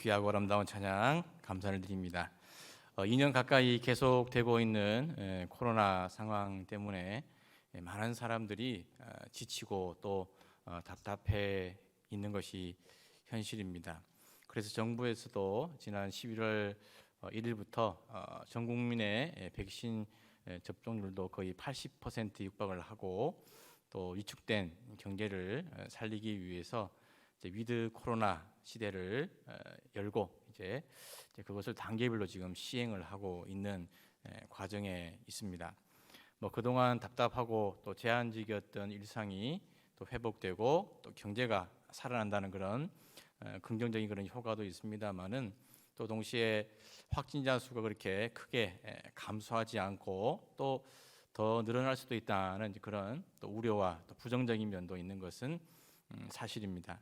귀하고 아름다운 찬양 감사를 드립니다. 2년 가까이 계속되고 있는 코로나 상황 때문에 많은 사람들이 지치고 또 답답해 있는 것이 현실입니다. 그래서 정부에서도 지난 11월 1일부터 전 국민의 백신 접종률도 거의 80% 육박을 하고 또 위축된 경제를 살리기 위해서 위드 코로나 시대를 열고 이제 그것을 단계별로 지금 시행을 하고 있는 과정에 있습니다. 그동안 답답하고 또 제한적이었던 일상이 또 회복되고 또 경제가 살아난다는 그런 긍정적인 그런 효과도 있습니다만은 또 동시에 확진자 수가 그렇게 크게 감소하지 않고 또 더 늘어날 수도 있다는 그런 또 우려와 또 부정적인 면도 있는 것은 사실입니다.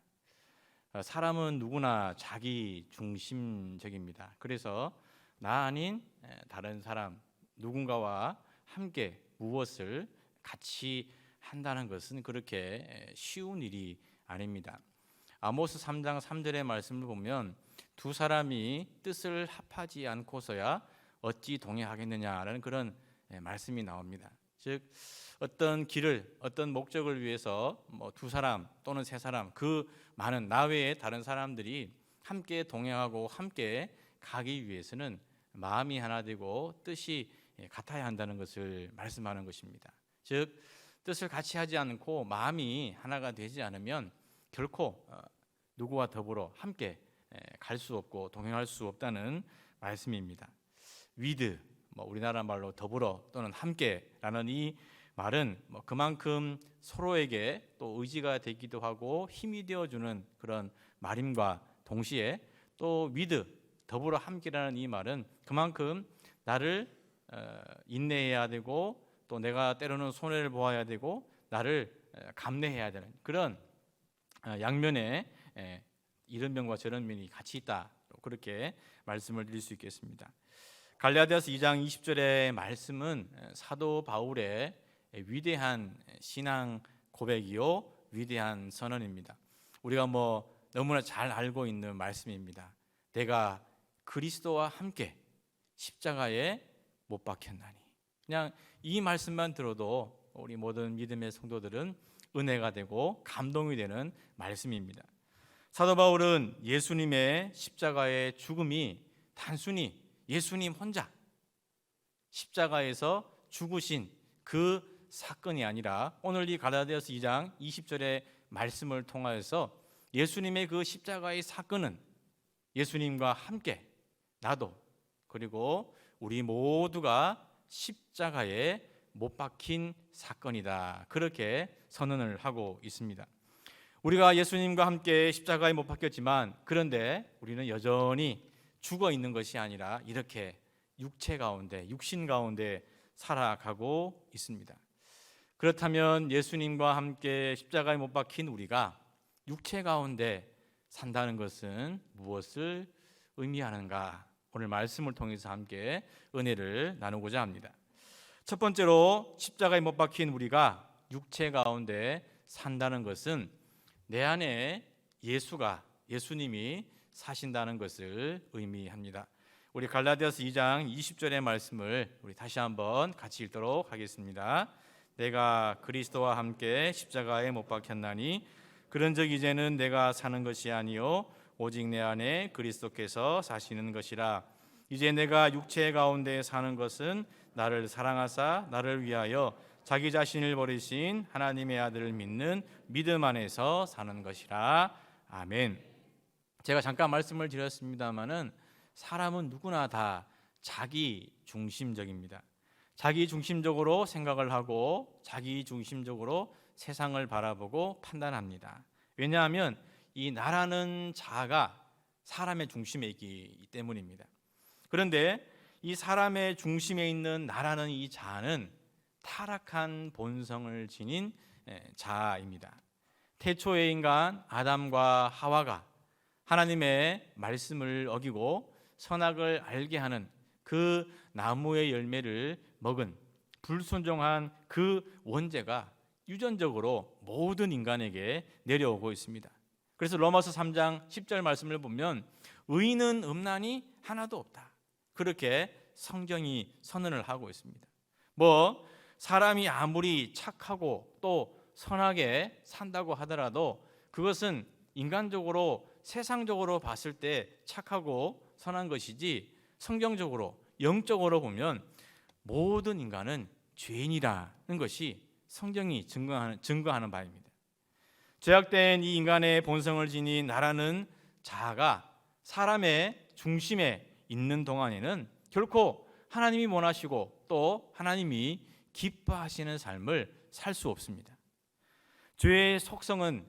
사람은 누구나 자기 중심적입니다. 그래서 나 아닌 다른 사람 누군가와 함께 무엇을 같이 한다는 것은 그렇게 쉬운 일이 아닙니다. 아모스 3장 3절의 말씀을 보면 두 사람이 뜻을 합하지 않고서야 어찌 동행하겠느냐라는 그런 말씀이 나옵니다. 즉 어떤 길을 어떤 목적을 위해서 두 사람 또는 세 사람 그 많은 나 외에 다른 사람들이 함께 동행하고 함께 가기 위해서는 마음이 하나 되고 뜻이 같아야 한다는 것을 말씀하는 것입니다. 즉 뜻을 같이 하지 않고 마음이 하나가 되지 않으면 결코 누구와 더불어 함께 갈 수 없고 동행할 수 없다는 말씀입니다. 위드 우리나라 말로 더불어 또는 함께라는 이 말은 그만큼 서로에게 또 의지가 되기도 하고 힘이 되어주는 그런 말임과 동시에 또 위드 더불어 함께라는 이 말은 그만큼 나를 인내해야 되고 또 내가 때로는 손해를 보아야 되고 나를 감내해야 되는 그런 양면에 이런 면과 저런 면이 같이 있다, 그렇게 말씀을 드릴 수 있겠습니다. 갈라디아서 2장 20절의 말씀은 사도 바울의 위대한 신앙 고백이요 위대한 선언입니다. 우리가 너무나 잘 알고 있는 말씀입니다. 내가 그리스도와 함께 십자가에 못 박혔나니. 그냥 이 말씀만 들어도 우리 모든 믿음의 성도들은 은혜가 되고 감동이 되는 말씀입니다. 사도 바울은 예수님의 십자가의 죽음이 단순히 예수님 혼자 십자가에서 죽으신 그 사건이 아니라 오늘 이 갈라디아서 2장 20절의 말씀을 통하여서 예수님의 그 십자가의 사건은 예수님과 함께 나도 그리고 우리 모두가 십자가에 못 박힌 사건이다, 그렇게 선언을 하고 있습니다. 우리가 예수님과 함께 십자가에 못 박혔지만 그런데 우리는 여전히 죽어 있는 것이 아니라 이렇게 육체 가운데 육신 가운데 살아가고 있습니다. 그렇다면 예수님과 함께 십자가에 못 박힌 우리가 육체 가운데 산다는 것은 무엇을 의미하는가? 오늘 말씀을 통해서 함께 은혜를 나누고자 합니다. 첫 번째로 십자가에 못 박힌 우리가 육체 가운데 산다는 것은 내 안에 예수님이 사신다는 것을 의미합니다. 우리 갈라디아서 2장 20절의 말씀을 우리 다시 한번 같이 읽도록 하겠습니다. 내가 그리스도와 함께 십자가에 못 박혔나니 그런즉 이제는 내가 사는 것이 아니요 오직 내 안에 그리스도께서 사시는 것이라. 이제 내가 육체 가운데 사는 것은 나를 사랑하사 나를 위하여 자기 자신을 버리신 하나님의 아들을 믿는 믿음 안에서 사는 것이라. 아멘. 제가 잠깐 말씀을 드렸습니다마는 사람은 누구나 다 자기 중심적입니다. 자기 중심적으로 생각을 하고 자기 중심적으로 세상을 바라보고 판단합니다. 왜냐하면 이 나라는 자아가 사람의 중심에 있기 때문입니다. 그런데 이 사람의 중심에 있는 나라는 이 자아는 타락한 본성을 지닌 자아입니다. 태초의 인간 아담과 하와가 하나님의 말씀을 어기고 선악을 알게 하는 그 나무의 열매를 먹은 불순종한 그 원죄가 유전적으로 모든 인간에게 내려오고 있습니다. 그래서 로마서 3장 10절 말씀을 보면 의인은 없나니 하나도 없다. 그렇게 성경이 선언을 하고 있습니다. 사람이 아무리 착하고 또 선하게 산다고 하더라도 그것은 인간적으로 세상적으로 봤을 때 착하고 선한 것이지, 성경적으로 영적으로 보면 모든 인간은 죄인이라는 것이 성경이 증거하는 바입니다. 죄악된 이 인간의 본성을 지닌 나라는 자아가 사람의 중심에 있는 동안에는 결코 하나님이 원하시고 또 하나님이 기뻐하시는 삶을 살 수 없습니다. 죄의 속성은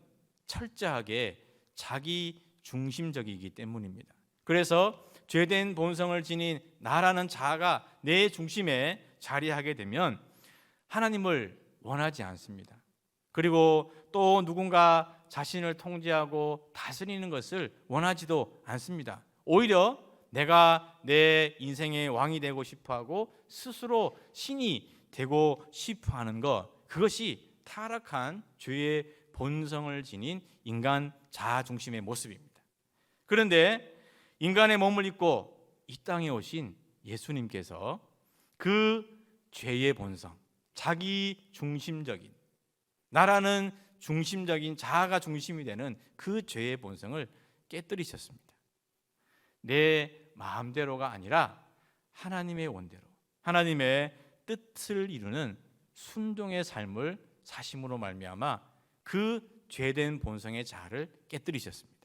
철저하게 자기 중심적이기 때문입니다. 그래서 죄된 본성을 지닌 나라는 자아가 내 중심에 자리하게 되면 하나님을 원하지 않습니다. 그리고 또 누군가 자신을 통제하고 다스리는 것을 원하지도 않습니다. 오히려 내가 내 인생의 왕이 되고 싶어하고 스스로 신이 되고 싶어하는 것, 그것이 타락한 죄의 본성을 지닌 인간 자아 중심의 모습입니다. 그런데 인간의 몸을 입고 이 땅에 오신 예수님께서 그 죄의 본성, 자기 중심적인, 나라는 중심적인 자아가 중심이 되는 그 죄의 본성을 깨뜨리셨습니다. 내 마음대로가 아니라 하나님의 원대로, 하나님의 뜻을 이루는 순종의 삶을 사심으로 말미암아 그 죄된 본성의 자아를 깨뜨리셨습니다.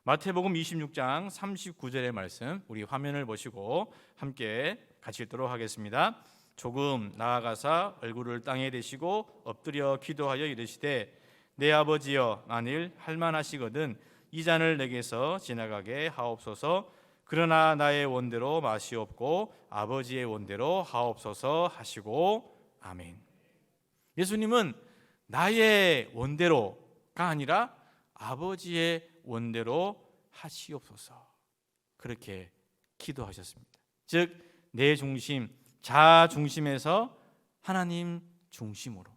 마태복음 26장 39절의 말씀, 우리 화면을 보시고 함께 같이 읽도록 하겠습니다. 조금 나아가사 얼굴을 땅에 대시고 엎드려 기도하여 이르시되 내 아버지여, 만일 할만하시거든 이 잔을 내게서 지나가게 하옵소서. 그러나 나의 원대로 마시옵고 아버지의 원대로 하옵소서 하시고 아멘. 예수님은 나의 원대로가 아니라 아버지의 원대로 하시옵소서, 그렇게 기도하셨습니다. 즉 내 중심, 자아 중심에서 하나님 중심으로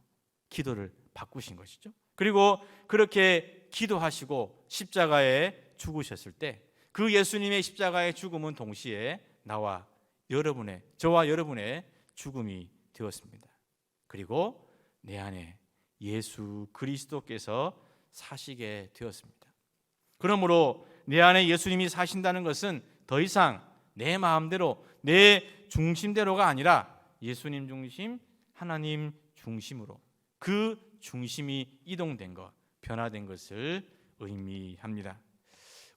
기도를 바꾸신 것이죠. 그리고 그렇게 기도하시고 십자가에 죽으셨을 때 그 예수님의 십자가의 죽음은 동시에 저와 여러분의 죽음이 되었습니다. 그리고 내 안에 예수 그리스도께서 사시게 되었습니다. 그러므로 내 안에 예수님이 사신다는 것은 더 이상 내 마음대로, 내 중심대로가 아니라 예수님 중심, 하나님 중심으로 그 중심이 이동된 것, 변화된 것을 의미합니다.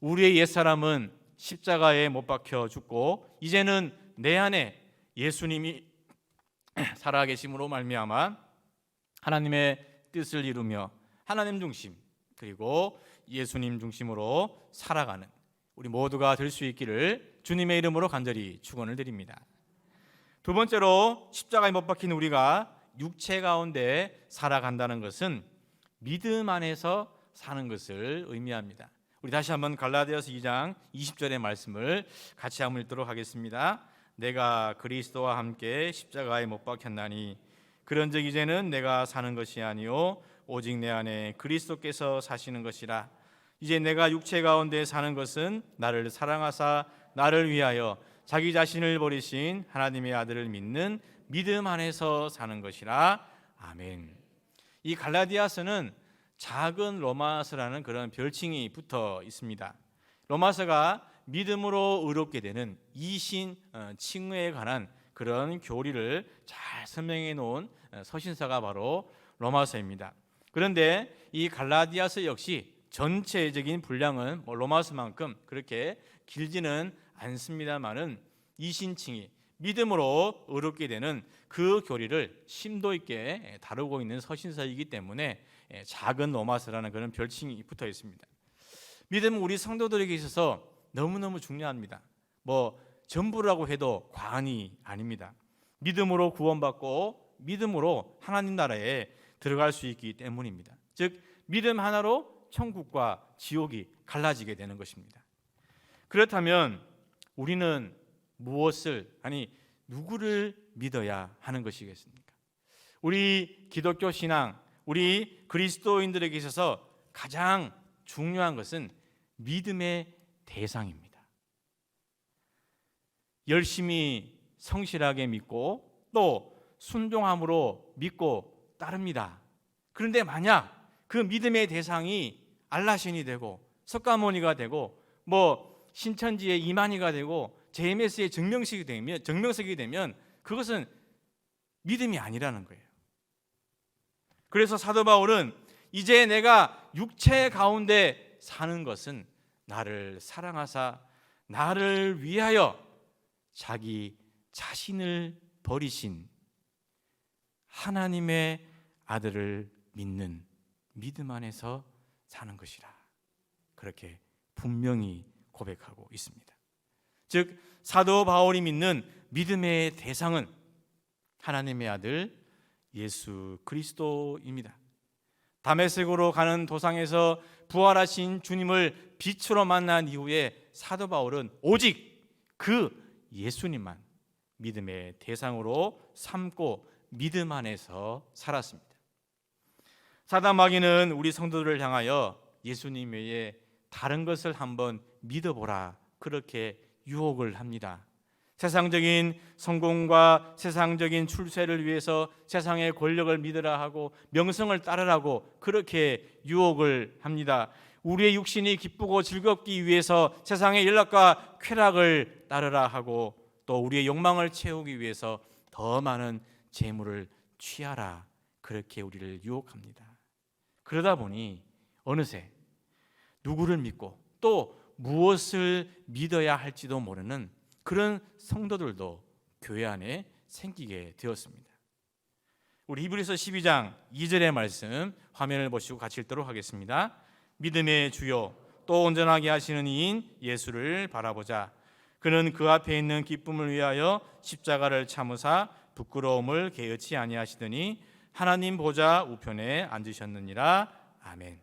우리의 옛사람은 십자가에 못 박혀 죽고 이제는 내 안에 예수님이 살아계심으로 말미암아 하나님의 뜻을 이루며 하나님 중심 그리고 예수님 중심으로 살아가는 우리 모두가 될 수 있기를 주님의 이름으로 간절히 축원을 드립니다. 두 번째로 십자가에 못 박힌 우리가 육체 가운데 살아간다는 것은 믿음 안에서 사는 것을 의미합니다. 우리 다시 한번 갈라디아서 2장 20절의 말씀을 같이 한번 읽도록 하겠습니다. 내가 그리스도와 함께 십자가에 못 박혔나니 그런즉 이제는 내가 사는 것이 아니요 오직 내 안에 그리스도께서 사시는 것이라. 이제 내가 육체 가운데 사는 것은 나를 사랑하사 나를 위하여 자기 자신을 버리신 하나님의 아들을 믿는 믿음 안에서 사는 것이라. 아멘. 이 갈라디아서는 작은 로마서라는 그런 별칭이 붙어 있습니다. 로마서가 믿음으로 의롭게 되는 이신 칭의에 관한 그런 교리를 잘 설명해 놓은 서신서가 바로 로마서입니다. 그런데 이 갈라디아서 역시 전체적인 분량은 로마서만큼 그렇게 길지는 않습니다만은 이신칭의, 믿음으로 의롭게 되는 그 교리를 심도 있게 다루고 있는 서신서이기 때문에 작은 로마서라는 그런 별칭이 붙어 있습니다. 믿음은 우리 성도들에게 있어서 너무너무 중요합니다. 전부라고 해도 과언이 아닙니다. 믿음으로 구원받고 믿음으로 하나님 나라에 들어갈 수 있기 때문입니다. 즉 믿음 하나로 천국과 지옥이 갈라지게 되는 것입니다. 그렇다면 우리는 누구를 믿어야 하는 것이겠습니까? 우리 기독교 신앙, 우리 그리스도인들에게 있어서 가장 중요한 것은 믿음의 대상입니다. 열심히 성실하게 믿고 또 순종함으로 믿고 따릅니다. 그런데 만약 그 믿음의 대상이 알라신이 되고 석가모니가 되고 신천지의 이만희가 되고 JMS의 증명석이 되면 그것은 믿음이 아니라는 거예요. 그래서 사도 바울은 이제 내가 육체 가운데 사는 것은 나를 사랑하사 나를 위하여 자기 자신을 버리신 하나님의 아들을 믿는 믿음 안에서 사는 것이라, 그렇게 분명히 고백하고 있습니다. 즉 사도 바울이 믿는 믿음의 대상은 하나님의 아들 예수 그리스도입니다. 다메섹으로 가는 도상에서 부활하신 주님을 빛으로 만난 이후에 사도 바울은 오직 그 예수님만 믿음의 대상으로 삼고 믿음 안에서 살았습니다. 사단 마귀는 우리 성도들을 향하여 예수님 외에 다른 것을 한번 믿어보라, 그렇게 유혹을 합니다. 세상적인 성공과 세상적인 출세를 위해서 세상의 권력을 믿으라 하고 명성을 따르라고 그렇게 유혹을 합니다. 우리의 육신이 기쁘고 즐겁기 위해서 세상의 연락과 쾌락을 따르라 하고 또 우리의 욕망을 채우기 위해서 더 많은 재물을 취하라, 그렇게 우리를 유혹합니다. 그러다 보니 어느새 누구를 믿고 또 무엇을 믿어야 할지도 모르는 그런 성도들도 교회 안에 생기게 되었습니다. 우리 히브리서 12장 2절의 말씀 화면을 보시고 같이 읽도록 하겠습니다. 믿음의 주요 또 온전하게 하시는 이인 예수를 바라보자. 그는 그 앞에 있는 기쁨을 위하여 십자가를 참으사 부끄러움을 개의치 아니하시더니 하나님 보좌 우편에 앉으셨느니라. 아멘.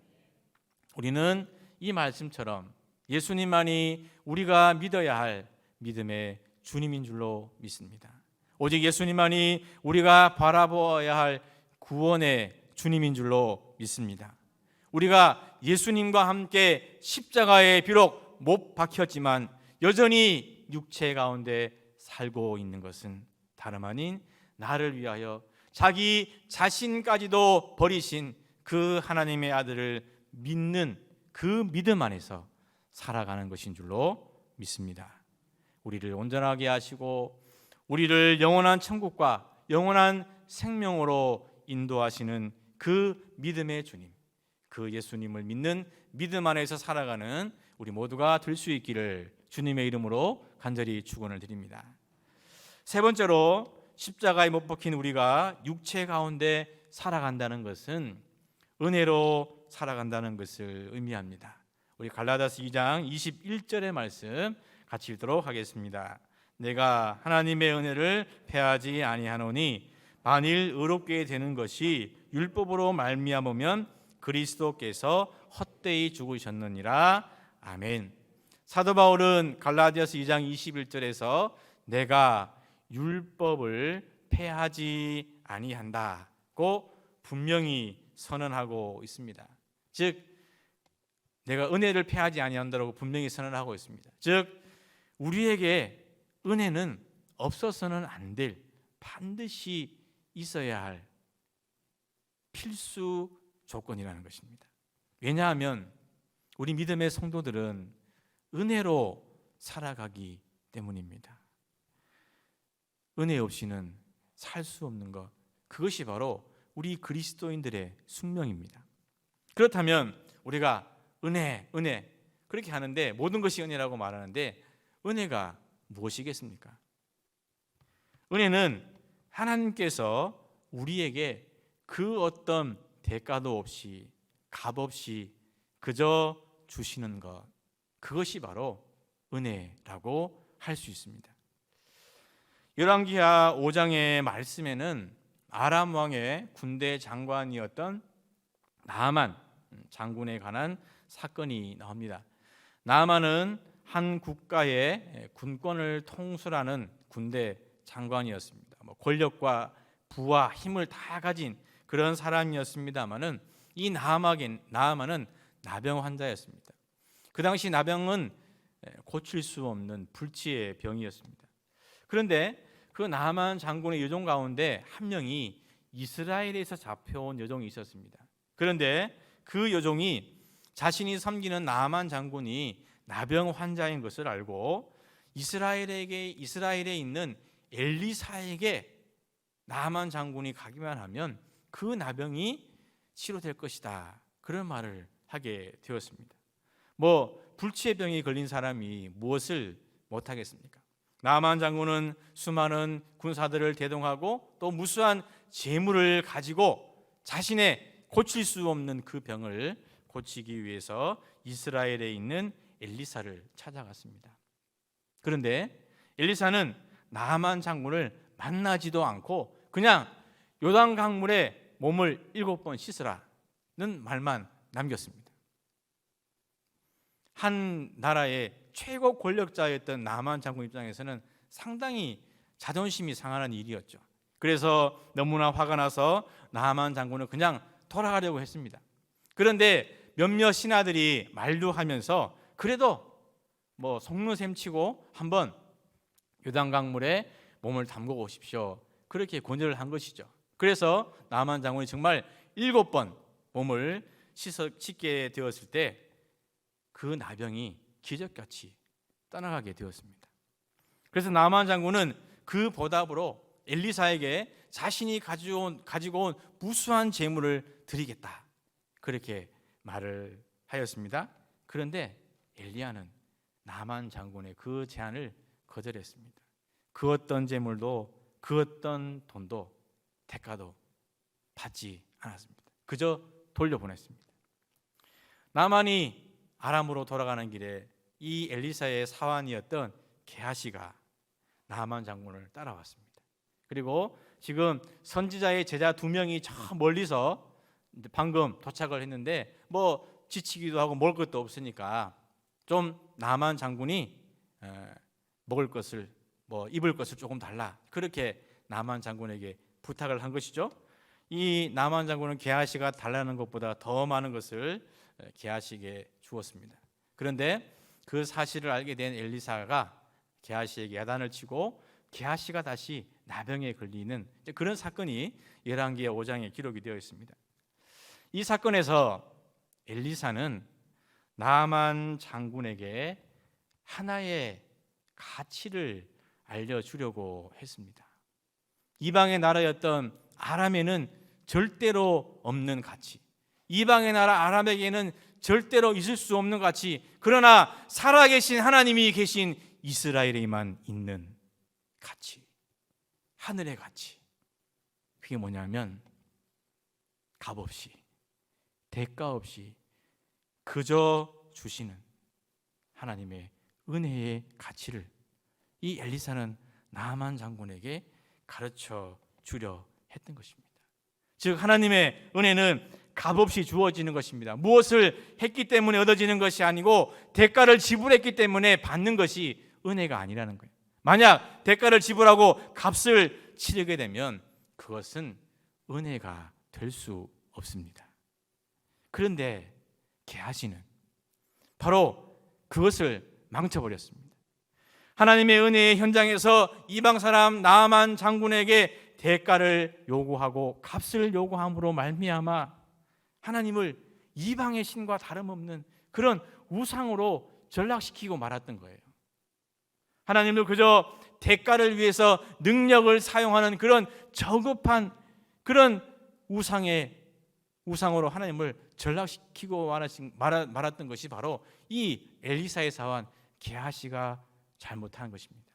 우리는 이 말씀처럼 예수님만이 우리가 믿어야 할 믿음의 주님인 줄로 믿습니다. 오직 예수님만이 우리가 바라보아야 할 구원의 주님인 줄로 믿습니다. 우리가 예수님과 함께 십자가에 비록 못 박혔지만 여전히 육체 가운데 살고 있는 것은 다름 아닌 나를 위하여 자기 자신까지도 버리신 그 하나님의 아들을 믿는 그 믿음 안에서 살아가는 것인 줄로 믿습니다. 우리를 온전하게 하시고 우리를 영원한 천국과 영원한 생명으로 인도하시는 그 믿음의 주님, 그 예수님을 믿는 믿음 안에서 살아가는 우리 모두가 될 수 있기를 주님의 이름으로 간절히 축원을 드립니다. 세 번째로 십자가에 못 박힌 우리가 육체 가운데 살아간다는 것은 은혜로 살아간다는 것을 의미합니다. 우리 갈라디아서 2장 21절의 말씀 같이 읽도록 하겠습니다. 내가 하나님의 은혜를 패하지 아니하노니 만일 의롭게 되는 것이 율법으로 말미암으면 그리스도께서 헛되이 죽으셨느니라. 아멘. 사도 바울은 갈라디아서 2장 21절에서 내가 율법을 패하지 아니한다고 분명히 선언하고 있습니다. 즉 내가 은혜를 패하지 아니한다고 분명히 선언하고 있습니다. 즉 우리에게 은혜는 없어서는 안 될, 반드시 있어야 할 필수 조건이라는 것입니다. 왜냐하면 우리 믿음의 성도들은 은혜로 살아가기 때문입니다. 은혜 없이는 살 수 없는 것, 그것이 바로 우리 그리스도인들의 숙명입니다. 그렇다면 우리가 은혜 그렇게 하는데 모든 것이 은혜라고 말하는데 은혜가 무엇이겠습니까? 은혜는 하나님께서 우리에게 그 어떤 대가도 없이 값없이 그저 주시는 것, 그것이 바로 은혜라고 할 수 있습니다. 열왕기하 5장의 말씀에는 아람 왕의 군대 장관이었던 나아만 장군에 관한 사건이 나옵니다. 나아만은 한 국가의 군권을 통솔하는 군대 장관이었습니다. 권력과 부와 힘을 다 가진 그런 사람이었습니다만은 이 나아만은 나병 환자였습니다. 그 당시 나병은 고칠 수 없는 불치의 병이었습니다. 그런데 그 나아만 장군의 여종 가운데 한 명이 이스라엘에서 잡혀온 여종이 있었습니다. 그런데 그 여종이 자신이 섬기는 나아만 장군이 나병 환자인 것을 알고 이스라엘에 있는 엘리사에게 나아만 장군이 가기만 하면 그 나병이 치료될 것이다, 그런 말을 하게 되었습니다. 불치의 병이 걸린 사람이 무엇을 못하겠습니까? 나아만 장군은 수많은 군사들을 대동하고 또 무수한 재물을 가지고 자신의 고칠 수 없는 그 병을 고치기 위해서 이스라엘에 있는 엘리사를 찾아갔습니다. 그런데 엘리사는 나아만 장군을 만나지도 않고 그냥 요단 강물에 몸을 7번 씻으라는 말만 남겼습니다. 한 나라의 최고 권력자였던 나아만 장군 입장에서는 상당히 자존심이 상하는 일이었죠. 그래서 너무나 화가 나서 나아만 장군은 그냥 돌아가려고 했습니다. 그런데 몇몇 신하들이 만류하면서 그래도 속는 셈 치고 한번 요단강물에 몸을 담그고 오십시오, 그렇게 권유를 한 것이죠. 그래서 나아만 장군이 정말 7번 몸을 씻게 되었을 때 그 나병이 기적같이 떠나가게 되었습니다. 그래서 나아만 장군은 그 보답으로 엘리사에게 자신이 가지고 온 무수한 재물을 드리겠다, 그렇게 말을 하였습니다. 그런데 엘리야는 나아만 장군의 그 제안을 거절했습니다. 그 어떤 재물도 그 어떤 돈도 대가도 받지 않았습니다. 그저 돌려보냈습니다. 나아만이 아람으로 돌아가는 길에 이 엘리사의 사환이었던 게하시가 나아만 장군을 따라왔습니다. 그리고 지금 선지자의 제자 2명이 저 멀리서 방금 도착을 했는데 지치기도 하고 먹을 것도 없으니까 좀 나아만 장군이 먹을 것을 입을 것을 조금 달라, 그렇게 나아만 장군에게 부탁을 한 것이죠. 이 나아만 장군은 게하시가 달라는 것보다 더 많은 것을 게하시에게 주었습니다. 그런데 그 사실을 알게 된 엘리사가 게하시에게 야단을 치고 게하시가 다시 나병에 걸리는 그런 사건이 열왕기하 5장에 기록이 되어 있습니다. 이 사건에서 엘리사는 나아만 장군에게 하나의 가치를 알려주려고 했습니다. 이방의 나라였던 아람에는 절대로 없는 가치, 이방의 나라 아람에게는 절대로 있을 수 없는 가치, 그러나 살아계신 하나님이 계신 이스라엘에만 있는 가치, 하늘의 가치. 그게 뭐냐면 값없이, 대가 없이 그저 주시는 하나님의 은혜의 가치를 이 엘리사는 나아만 장군에게 가르쳐 주려 했던 것입니다. 즉 하나님의 은혜는 값없이 주어지는 것입니다. 무엇을 했기 때문에 얻어지는 것이 아니고 대가를 지불했기 때문에 받는 것이 은혜가 아니라는 거예요. 만약 대가를 지불하고 값을 치르게 되면 그것은 은혜가 될 수 없습니다. 그런데 게하시는 바로 그것을 망쳐버렸습니다. 하나님의 은혜의 현장에서 이방 사람 나아만 장군에게 대가를 요구하고 값을 요구함으로 말미암아 하나님을 이방의 신과 다름없는 그런 우상으로 전락시키고 말았던 거예요. 하나님도 그저 대가를 위해서 능력을 사용하는 그런 저급한 그런 우상으로 하나님을 전락시키고 말았던 것이 바로 이 엘리사의 사환 게하시가 잘못한 것입니다.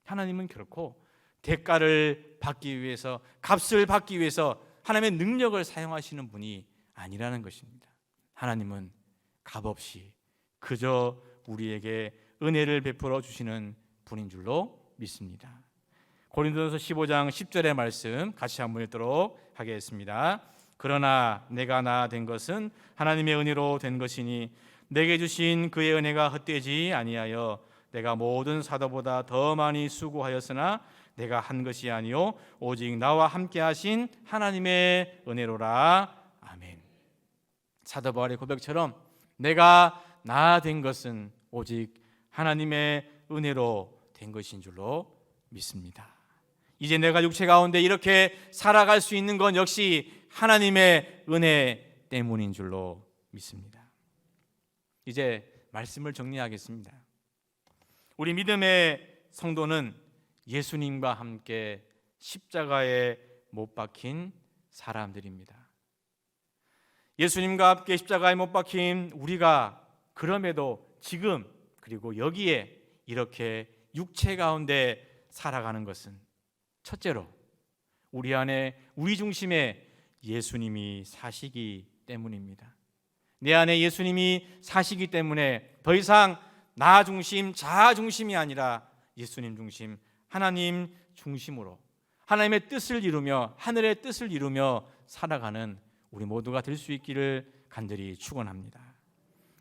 하나님은 결코 대가를 받기 위해서, 값을 받기 위해서 하나님의 능력을 사용하시는 분이 아니라는 것입니다. 하나님은 값없이 그저 우리에게 은혜를 베풀어 주시는 분인 줄로 믿습니다. 고린도전서 15장 10절의 말씀 같이 한번 읽도록 하겠습니다. 그러나 내가 나 된 것은 하나님의 은혜로 된 것이니 내게 주신 그의 은혜가 헛되지 아니하여 내가 모든 사도보다 더 많이 수고하였으나 내가 한 것이 아니요 오직 나와 함께 하신 하나님의 은혜로라. 아멘. 사도 바울의 고백처럼 내가 나 된 것은 오직 하나님의 은혜로 된 것인 줄로 믿습니다. 이제 내가 육체 가운데 이렇게 살아갈 수 있는 건 역시 하나님의 은혜 때문인 줄로 믿습니다. 이제 말씀을 정리하겠습니다. 우리 믿음의 성도는 예수님과 함께 십자가에 못 박힌 사람들입니다. 예수님과 함께 십자가에 못 박힌 우리가 그럼에도 지금 그리고 여기에 이렇게 육체 가운데 살아가는 것은 첫째로 우리 안에 우리 중심에 예수님이 사시기 때문입니다. 내 안에 예수님이 사시기 때문에 더 이상 나 중심, 자아 중심이 아니라 예수님 중심, 하나님 중심으로 하나님의 뜻을 이루며 하늘의 뜻을 이루며 살아가는 우리 모두가 될 수 있기를 간절히 축원합니다.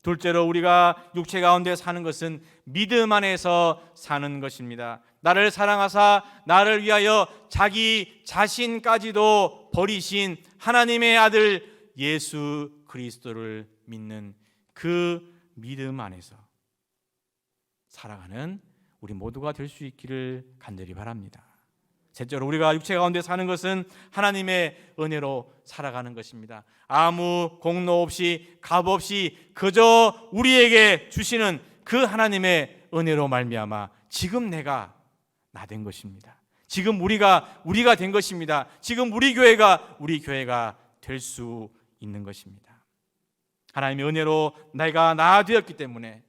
둘째로 우리가 육체 가운데 사는 것은 믿음 안에서 사는 것입니다. 나를 사랑하사 나를 위하여 자기 자신까지도 버리신 하나님의 아들 예수 그리스도를 믿는 그 믿음 안에서 살아가는 우리 모두가 될 수 있기를 간절히 바랍니다. 셋째로 우리가 육체 가운데 사는 것은 하나님의 은혜로 살아가는 것입니다. 아무 공로 없이 값 없이 그저 우리에게 주시는 그 하나님의 은혜로 말미암아 지금 내가 나 된 것입니다. 지금 우리가 된 것입니다. 지금 우리 교회가 될 수 있는 것입니다. 하나님의 은혜로 내가 나 되었기 때문에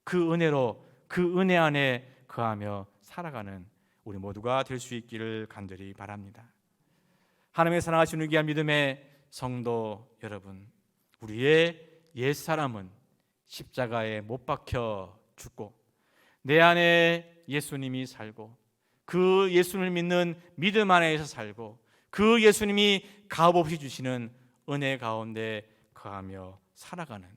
그 은혜로 그 은혜 안에 거하며 살아가는 우리 모두가 될 수 있기를 간절히 바랍니다. 하나님의 사랑하시는 귀한 믿음의 성도 여러분, 우리의 옛사람은 십자가에 못 박혀 죽고 내 안에 예수님이 살고 그 예수님을 믿는 믿음 안에서 살고 그 예수님이 값없이 주시는 은혜 가운데 거하며 살아가는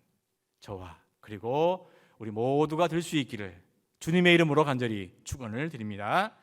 저와 그리고 우리 모두가 될 수 있기를 주님의 이름으로 간절히 축원을 드립니다.